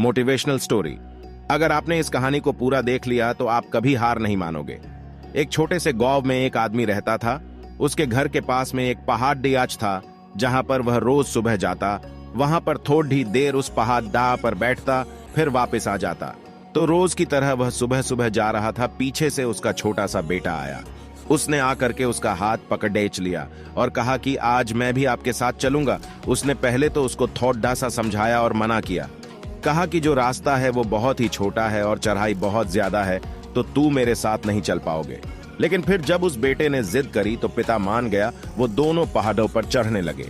Motivational story. अगर आपने इस कहानी को पूरा देख लिया तो आप कभी हार नहीं मानोगे। एक छोटे से गांव में एक आदमी रहता था। उसके घर के पास में एक पहाड़ था जहां पर वह रोज सुबह जाता। वहां पर थोड़ी देर उस पहाड़ पर बैठता, फिर वापस आ जाता। तो रोज की तरह वह सुबह सुबह जा रहा था। पीछे से उसका छोटा सा बेटा आया। उसने आकर के उसका हाथ पकड़ेच लिया और कहा कि आज मैं भी आपके साथ चलूंगा। उसने पहले तो उसको थोड़ा सा समझाया और मना किया। कहा कि जो रास्ता है वो बहुत ही छोटा है और चढ़ाई बहुत ज्यादा है, तो तू मेरे साथ नहीं चल पाओगे। लेकिन फिर जब उस बेटे ने जिद करी तो पिता मान गया। वो दोनों पहाड़ों पर चढ़ने लगे।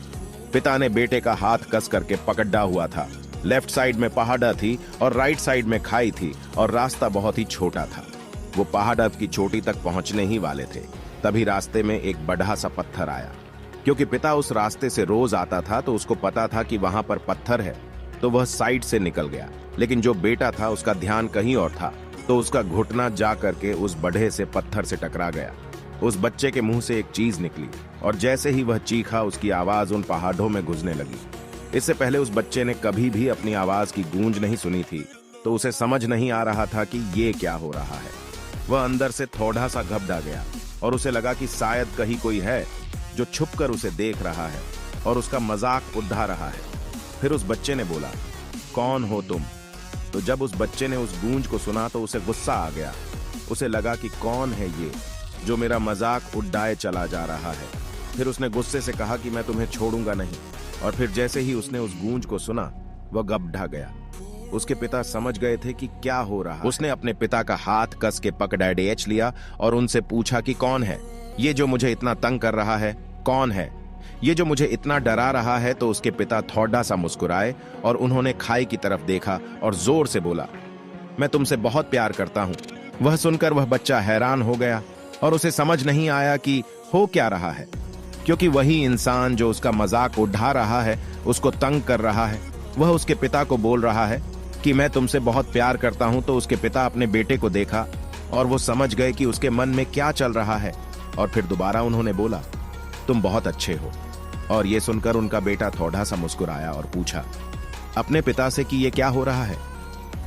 पिता ने बेटे का हाथ कस करके पकड़ा हुआ था। लेफ्ट साइड में पहाड़ थी और राइट साइड में खाई थी और रास्ता बहुत ही छोटा था। वो पहाड़ की चोटी तक पहुंचने ही वाले थे, तभी रास्ते में एक बड़ा सा पत्थर आया। क्योंकि पिता उस रास्ते से रोज आता था तो उसको पता था कि वहां पर पत्थर है, तो वह साइड से निकल गया। लेकिन जो बेटा था उसका ध्यान कहीं और था, तो उसका घुटना जा करके उस बढ़े से पत्थर से टकरा गया। उस बच्चे के मुंह से एक चीज निकली और जैसे ही वह चीखा उसकी आवाज उन पहाड़ों में गूंजने लगी। इससे पहले उस बच्चे ने कभी भी अपनी आवाज की गूंज नहीं सुनी थी, तो उसे समझ नहीं आ रहा था कि ये क्या हो रहा है। वह अंदर से थोड़ा सा घबरा गया और उसे लगा कि शायद कहीं कोई है जो छुपकर उसे देख रहा है और उसका मजाक उड़ा रहा है। फिर उस बच्चे ने बोला, कौन हो तुम? तो जब उस बच्चे ने उस गूंज को सुना तो उसे गुस्सा आ गया। उसे लगा कि कौन है ये जो मेरा मजाक उड़ाए चला जा रहा है। फिर उसने गुस्से से कहा कि मैं तुम्हें छोड़ूंगा नहीं। और फिर जैसे ही उसने उस गूंज को सुना वह गबड़ा गया। उसके पिता समझ गए थे कि क्या हो रहा। उसने अपने पिता का हाथ कस के पकड़ लिया और उनसे पूछा कि कौन है ये जो मुझे इतना तंग कर रहा है? कौन है ये जो मुझे इतना डरा रहा है? तो उसके पिता थोड़ा सा मुस्कुराए और उन्होंने खाई की तरफ देखा और जोर से बोला, मैं तुमसे बहुत प्यार करता हूं। वह सुनकर वह बच्चा हैरान हो गया और उसे समझ नहीं आया कि हो क्या रहा है, क्योंकि वही इंसान जो उसका मजाक उड़ा रहा है, उसको तंग कर रहा है, वह उसके पिता को बोल रहा है कि मैं तुमसे बहुत प्यार करता हूं। तो उसके पिता अपने बेटे को देखा और वो समझ गए कि उसके मन में क्या चल रहा है। और फिर दोबारा उन्होंने बोला, तुम बहुत अच्छे हो। और ये सुनकर उनका बेटा थोड़ा सा मुस्कुराया और पूछा अपने पिता से कि ये क्या हो रहा है।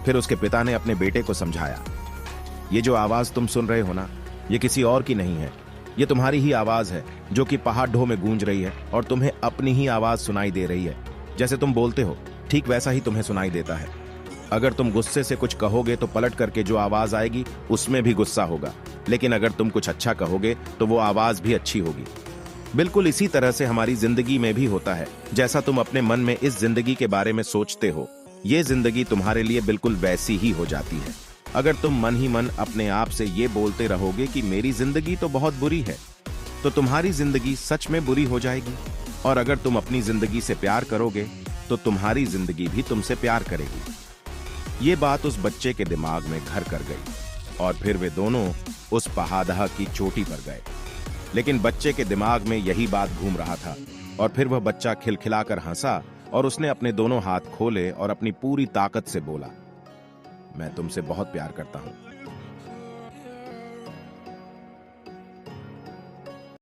फिर उसके पिता ने अपने बेटे को समझाया, ये जो आवाज तुम सुन रहे हो ना, ये किसी और की नहीं है, ये तुम्हारी ही आवाज है जो कि पहाड़ों में गूंज रही है और तुम्हें अपनी ही आवाज सुनाई दे रही है। जैसे तुम बोलते हो ठीक वैसा ही तुम्हें सुनाई देता है। अगर तुम गुस्से से कुछ कहोगे तो पलट करके जो आवाज आएगी उसमें भी गुस्सा होगा, लेकिन अगर तुम कुछ अच्छा कहोगे तो वो आवाज भी अच्छी होगी। बिल्कुल इसी तरह से हमारी जिंदगी में भी होता है। जैसा तुम अपने मन में इस जिंदगी के बारे में सोचते हो, ये जिंदगी तुम्हारे लिए बिल्कुल वैसी ही हो जाती है। अगर तुम मन ही मन अपने आप से ये बोलते रहोगे कि मेरी जिंदगी तो बहुत बुरी है, तो तुम्हारी जिंदगी सच में बुरी हो जाएगी। और अगर तुम अपनी जिंदगी से प्यार करोगे तो तुम्हारी जिंदगी भी तुमसे प्यार करेगी। ये बात उस बच्चे के दिमाग में घर कर गई और फिर वे दोनों उस पहाड़ की चोटी पर गए। लेकिन बच्चे के दिमाग में यही बात घूम रहा था। और फिर वह बच्चा खिलखिलाकर हंसा और उसने अपने दोनों हाथ खोले और अपनी पूरी ताकत से बोला, मैं तुमसे बहुत प्यार करता हूं।